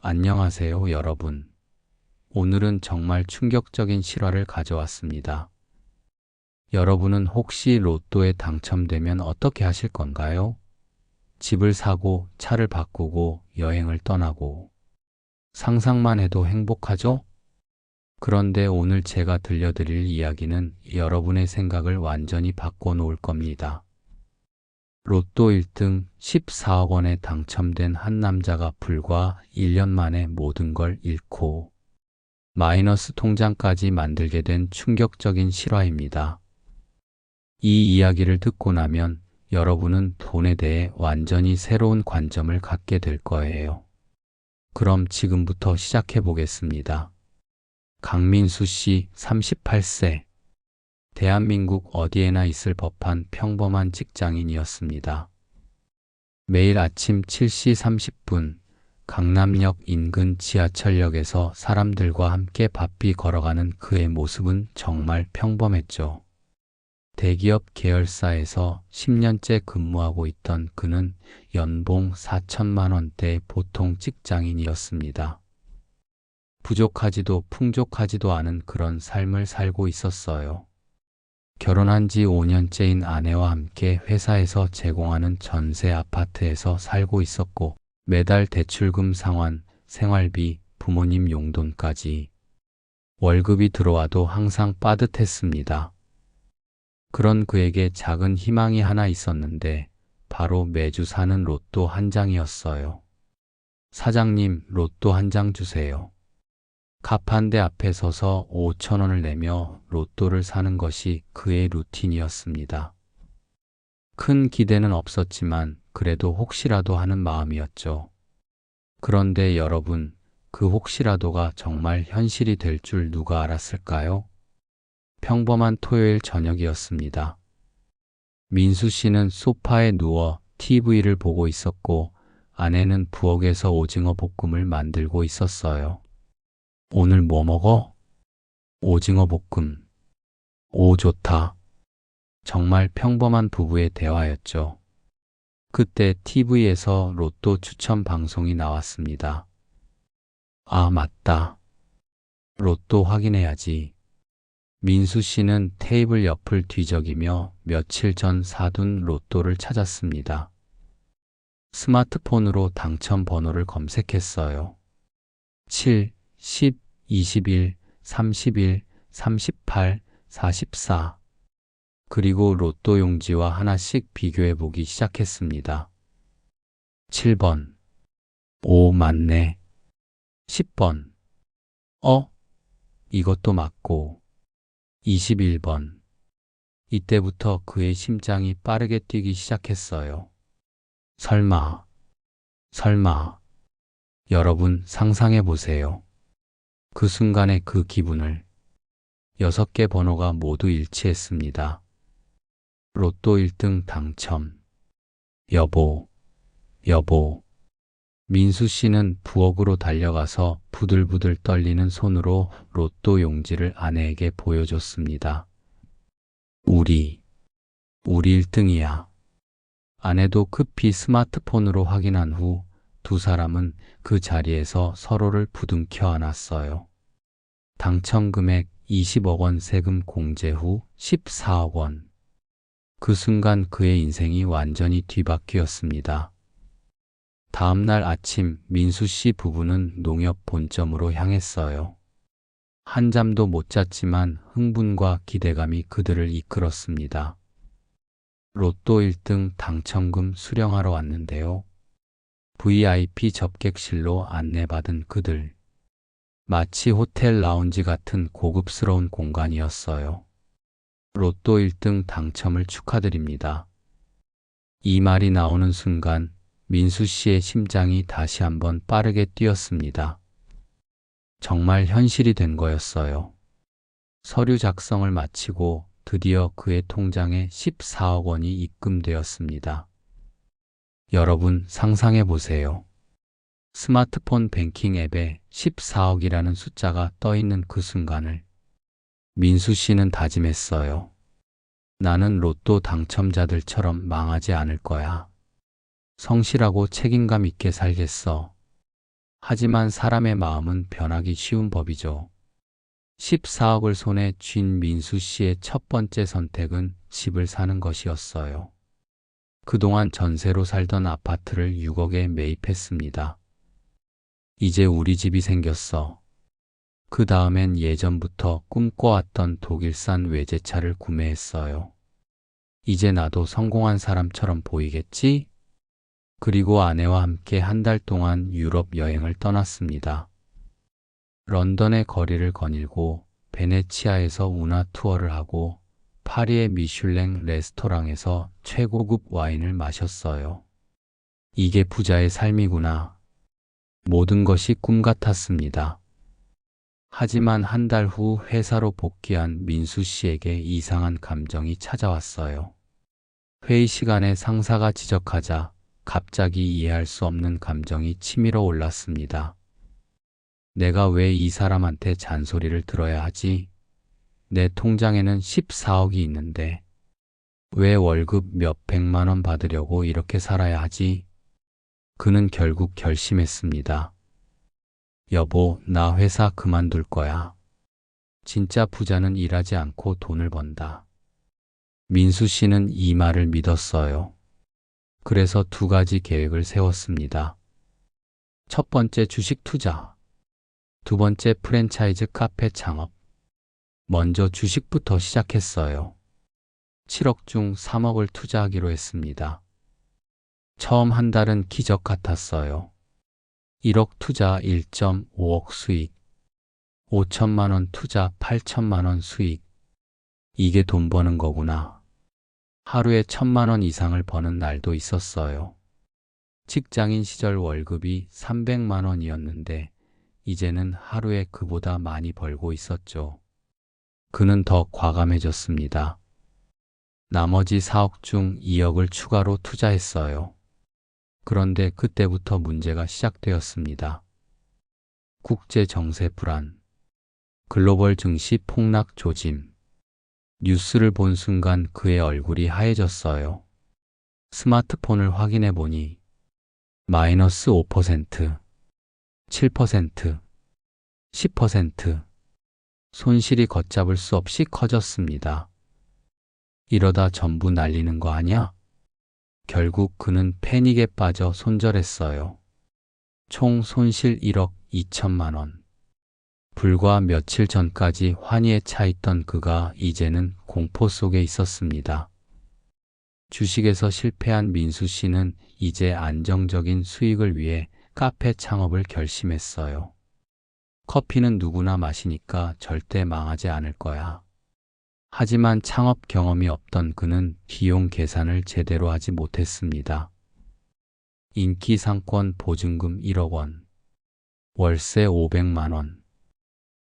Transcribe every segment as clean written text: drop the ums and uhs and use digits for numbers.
안녕하세요, 여러분. 오늘은 정말 충격적인 실화를 가져왔습니다. 여러분은 혹시 로또에 당첨되면 어떻게 하실 건가요? 집을 사고, 차를 바꾸고, 여행을 떠나고. 상상만 해도 행복하죠? 그런데 오늘 제가 들려드릴 이야기는 여러분의 생각을 완전히 바꿔놓을 겁니다. 로또 1등 14억 원에 당첨된 한 남자가 불과 1년 만에 모든 걸 잃고 마이너스 통장까지 만들게 된 충격적인 실화입니다. 이 이야기를 듣고 나면 여러분은 돈에 대해 완전히 새로운 관점을 갖게 될 거예요. 그럼 지금부터 시작해 보겠습니다. 강민수 씨, 38세. 대한민국 어디에나 있을 법한 평범한 직장인이었습니다. 매일 아침 7시 30분, 강남역 인근 지하철역에서 사람들과 함께 바삐 걸어가는 그의 모습은 정말 평범했죠. 대기업 계열사에서 10년째 근무하고 있던 그는 연봉 4천만 원대 보통 직장인이었습니다. 부족하지도 풍족하지도 않은 그런 삶을 살고 있었어요. 결혼한 지 5년째인 아내와 함께 회사에서 제공하는 전세 아파트에서 살고 있었고 매달 대출금 상환, 생활비, 부모님 용돈까지 월급이 들어와도 항상 빠듯했습니다. 그런 그에게 작은 희망이 하나 있었는데 바로 매주 사는 로또 한 장이었어요. 사장님, 로또 한 장 주세요. 가판대 앞에 서서 5천 원을 내며 로또를 사는 것이 그의 루틴이었습니다. 큰 기대는 없었지만 그래도 혹시라도 하는 마음이었죠. 그런데 여러분, 그 혹시라도가 정말 현실이 될 줄 누가 알았을까요? 평범한 토요일 저녁이었습니다. 민수 씨는 소파에 누워 TV를 보고 있었고 아내는 부엌에서 오징어 볶음을 만들고 있었어요. 오늘 뭐 먹어? 오징어 볶음. 오, 좋다. 정말 평범한 부부의 대화였죠. 그때 TV에서 로또 추첨 방송이 나왔습니다. 아, 맞다. 로또 확인해야지. 민수 씨는 테이블 옆을 뒤적이며 며칠 전 사둔 로또를 찾았습니다. 스마트폰으로 당첨 번호를 검색했어요. 7, 10, 21, 31, 38, 44. 그리고 로또 용지와 하나씩 비교해 보기 시작했습니다. 7번. 오, 맞네. 10번. 이것도 맞고. 21번. 이때부터 그의 심장이 빠르게 뛰기 시작했어요. 설마. 여러분 상상해 보세요. 그 순간의 그 기분을. 6개 번호가 모두 일치했습니다. 로또 1등 당첨. 여보. 민수 씨는 부엌으로 달려가서 부들부들 떨리는 손으로 로또 용지를 아내에게 보여줬습니다. 우리 1등이야. 아내도 급히 스마트폰으로 확인한 후 두 사람은 그 자리에서 서로를 부둥켜 안았어요. 당첨 금액 20억 원 세금 공제 후 14억 원. 그 순간 그의 인생이 완전히 뒤바뀌었습니다. 다음 날 아침 민수 씨 부부는 농협 본점으로 향했어요. 한잠도 못 잤지만 흥분과 기대감이 그들을 이끌었습니다. 로또 1등 당첨금 수령하러 왔는데요. VIP 접객실로 안내받은 그들. 마치 호텔 라운지 같은 고급스러운 공간이었어요. 로또 1등 당첨을 축하드립니다. 이 말이 나오는 순간 민수 씨의 심장이 다시 한번 빠르게 뛰었습니다. 정말 현실이 된 거였어요. 서류 작성을 마치고 드디어 그의 통장에 14억 원이 입금되었습니다. 여러분 상상해 보세요. 스마트폰 뱅킹 앱에 14억이라는 숫자가 떠 있는 그 순간을 민수 씨는 다짐했어요. 나는 로또 당첨자들처럼 망하지 않을 거야. 성실하고 책임감 있게 살겠어. 하지만 사람의 마음은 변하기 쉬운 법이죠. 14억을 손에 쥔 민수 씨의 첫 번째 선택은 집을 사는 것이었어요. 그동안 전세로 살던 아파트를 6억에 매입했습니다. 이제 우리 집이 생겼어. 그 다음엔 예전부터 꿈꿔왔던 독일산 외제차를 구매했어요. 이제 나도 성공한 사람처럼 보이겠지? 그리고 아내와 함께 한 달 동안 유럽 여행을 떠났습니다. 런던의 거리를 거닐고 베네치아에서 운하 투어를 하고 파리의 미슐랭 레스토랑에서 최고급 와인을 마셨어요. 이게 부자의 삶이구나. 모든 것이 꿈 같았습니다. 하지만 한 달 후 회사로 복귀한 민수 씨에게 이상한 감정이 찾아왔어요. 회의 시간에 상사가 지적하자 갑자기 이해할 수 없는 감정이 치밀어 올랐습니다. 내가 왜 이 사람한테 잔소리를 들어야 하지? 내 통장에는 14억이 있는데 왜 월급 몇백만 원 받으려고 이렇게 살아야 하지? 그는 결국 결심했습니다. 여보, 나 회사 그만둘 거야. 진짜 부자는 일하지 않고 돈을 번다. 민수 씨는 이 말을 믿었어요. 그래서 두 가지 계획을 세웠습니다. 첫 번째 주식 투자. 두 번째 프랜차이즈 카페 창업. 먼저 주식부터 시작했어요. 7억 중 3억을 투자하기로 했습니다. 처음 한 달은 기적 같았어요. 1억 투자 1.5억 수익. 5천만 원 투자 8천만 원 수익. 이게 돈 버는 거구나. 하루에 1,000만 원 이상을 버는 날도 있었어요. 직장인 시절 월급이 300만 원이었는데 이제는 하루에 그보다 많이 벌고 있었죠. 그는 더 과감해졌습니다. 나머지 4억 중 2억을 추가로 투자했어요. 그런데 그때부터 문제가 시작되었습니다. 국제 정세 불안, 글로벌 증시 폭락 조짐. 뉴스를 본 순간 그의 얼굴이 하얘졌어요. 스마트폰을 확인해 보니 마이너스 5%, 7%, 10%. 손실이 걷잡을 수 없이 커졌습니다. 이러다 전부 날리는 거 아냐? 결국 그는 패닉에 빠져 손절했어요. 총 손실 1억 2천만 원. 불과 며칠 전까지 환희에 차 있던 그가 이제는 공포 속에 있었습니다. 주식에서 실패한 민수 씨는 이제 안정적인 수익을 위해 카페 창업을 결심했어요. 커피는 누구나 마시니까 절대 망하지 않을 거야. 하지만 창업 경험이 없던 그는 비용 계산을 제대로 하지 못했습니다. 인기 상권 보증금 1억 원, 월세 500만 원,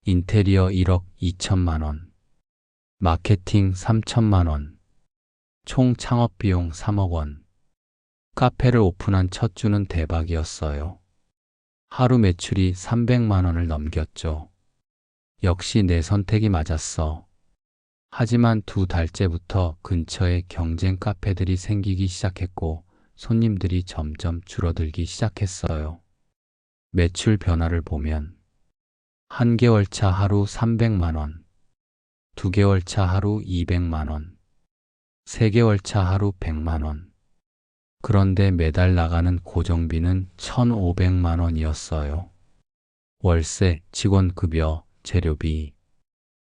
인테리어 1억 2천만 원, 마케팅 3천만 원, 총 창업 비용 3억 원. 카페를 오픈한 첫 주는 대박이었어요. 하루 매출이 300만 원을 넘겼죠. 역시 내 선택이 맞았어. 하지만 두 달째부터 근처에 경쟁 카페들이 생기기 시작했고 손님들이 점점 줄어들기 시작했어요. 매출 변화를 보면 한 개월 차 하루 300만 원, 두 개월 차 하루 200만 원, 세 개월 차 하루 100만 원. 그런데 매달 나가는 고정비는 1,500만 원이었어요. 월세, 직원급여, 재료비.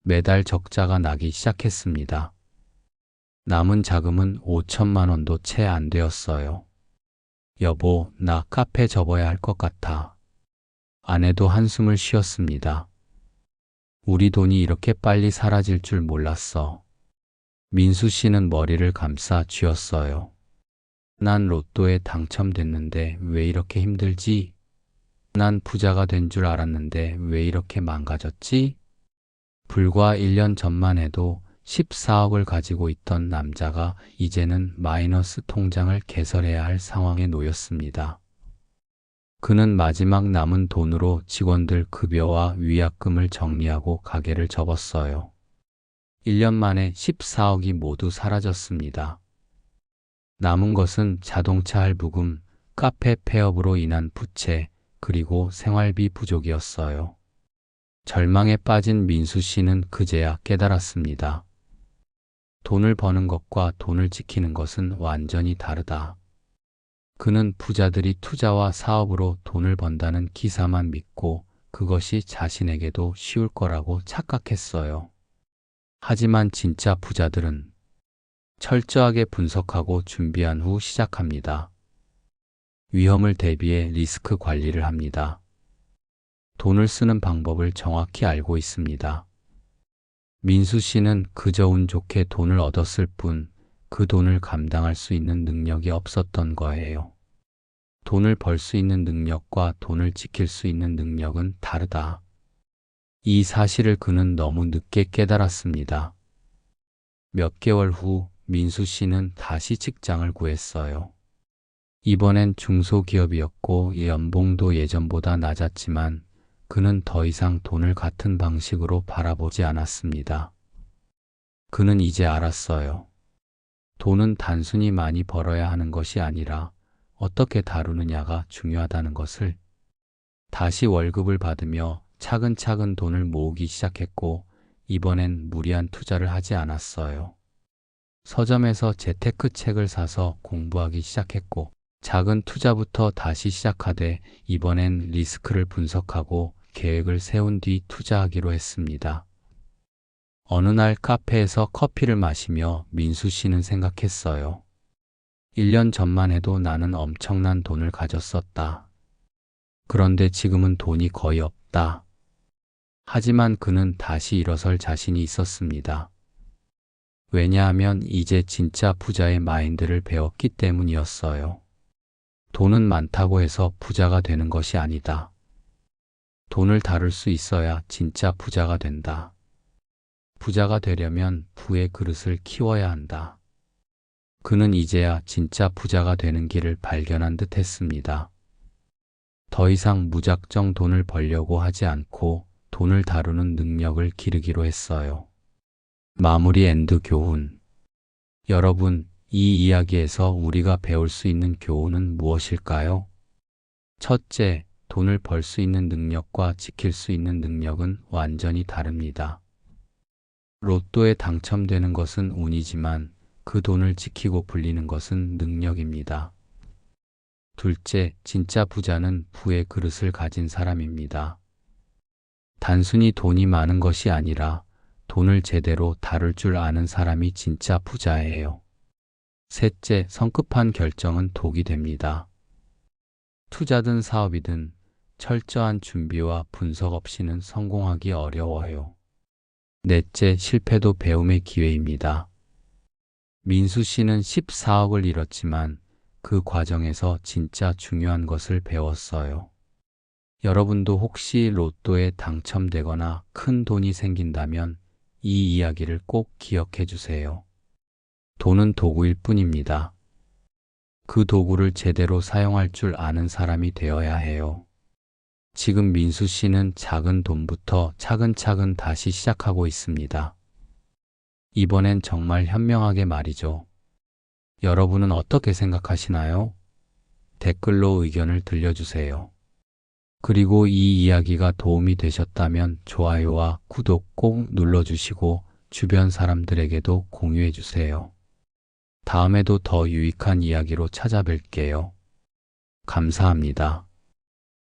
매달 적자가 나기 시작했습니다. 남은 자금은 5천만 원도 채 안 되었어요. 여보, 나 카페 접어야 할 것 같아. 아내도 한숨을 쉬었습니다. 우리 돈이 이렇게 빨리 사라질 줄 몰랐어. 민수 씨는 머리를 감싸 쥐었어요. 난 로또에 당첨됐는데 왜 이렇게 힘들지? 난 부자가 된 줄 알았는데 왜 이렇게 망가졌지? 불과 1년 전만 해도 14억을 가지고 있던 남자가 이제는 마이너스 통장을 개설해야 할 상황에 놓였습니다. 그는 마지막 남은 돈으로 직원들 급여와 위약금을 정리하고 가게를 접었어요. 1년 만에 14억이 모두 사라졌습니다. 남은 것은 자동차 할부금, 카페 폐업으로 인한 부채, 그리고 생활비 부족이었어요. 절망에 빠진 민수 씨는 그제야 깨달았습니다. 돈을 버는 것과 돈을 지키는 것은 완전히 다르다. 그는 부자들이 투자와 사업으로 돈을 번다는 기사만 믿고 그것이 자신에게도 쉬울 거라고 착각했어요. 하지만 진짜 부자들은 철저하게 분석하고 준비한 후 시작합니다. 위험을 대비해 리스크 관리를 합니다. 돈을 쓰는 방법을 정확히 알고 있습니다. 민수 씨는 그저 운 좋게 돈을 얻었을 뿐 그 돈을 감당할 수 있는 능력이 없었던 거예요. 돈을 벌 수 있는 능력과 돈을 지킬 수 있는 능력은 다르다. 이 사실을 그는 너무 늦게 깨달았습니다. 몇 개월 후 민수 씨는 다시 직장을 구했어요. 이번엔 중소기업이었고 연봉도 예전보다 낮았지만 그는 더 이상 돈을 같은 방식으로 바라보지 않았습니다. 그는 이제 알았어요. 돈은 단순히 많이 벌어야 하는 것이 아니라 어떻게 다루느냐가 중요하다는 것을. 다시 월급을 받으며 차근차근 돈을 모으기 시작했고 이번엔 무리한 투자를 하지 않았어요. 서점에서 재테크 책을 사서 공부하기 시작했고 작은 투자부터 다시 시작하되 이번엔 리스크를 분석하고 계획을 세운 뒤 투자하기로 했습니다. 어느 날 카페에서 커피를 마시며 민수 씨는 생각했어요. 1년 전만 해도 나는 엄청난 돈을 가졌었다. 그런데 지금은 돈이 거의 없다. 하지만 그는 다시 일어설 자신이 있었습니다. 왜냐하면 이제 진짜 부자의 마인드를 배웠기 때문이었어요. 돈은 많다고 해서 부자가 되는 것이 아니다. 돈을 다룰 수 있어야 진짜 부자가 된다. 부자가 되려면 부의 그릇을 키워야 한다. 그는 이제야 진짜 부자가 되는 길을 발견한 듯 했습니다. 더 이상 무작정 돈을 벌려고 하지 않고 돈을 다루는 능력을 기르기로 했어요. 마무리 엔드 교훈. 여러분, 이 이야기에서 우리가 배울 수 있는 교훈은 무엇일까요? 첫째, 돈을 벌 수 있는 능력과 지킬 수 있는 능력은 완전히 다릅니다. 로또에 당첨되는 것은 운이지만 그 돈을 지키고 불리는 것은 능력입니다. 둘째, 진짜 부자는 부의 그릇을 가진 사람입니다. 단순히 돈이 많은 것이 아니라 돈을 제대로 다룰 줄 아는 사람이 진짜 부자예요. 셋째, 성급한 결정은 독이 됩니다. 투자든 사업이든 철저한 준비와 분석 없이는 성공하기 어려워요. 넷째, 실패도 배움의 기회입니다. 민수 씨는 14억을 잃었지만 그 과정에서 진짜 중요한 것을 배웠어요. 여러분도 혹시 로또에 당첨되거나 큰 돈이 생긴다면 이 이야기를 꼭 기억해 주세요. 돈은 도구일 뿐입니다. 그 도구를 제대로 사용할 줄 아는 사람이 되어야 해요. 지금 민수 씨는 작은 돈부터 차근차근 다시 시작하고 있습니다. 이번엔 정말 현명하게 말이죠. 여러분은 어떻게 생각하시나요? 댓글로 의견을 들려주세요. 그리고 이 이야기가 도움이 되셨다면 좋아요와 구독 꼭 눌러주시고 주변 사람들에게도 공유해주세요. 다음에도 더 유익한 이야기로 찾아뵐게요. 감사합니다.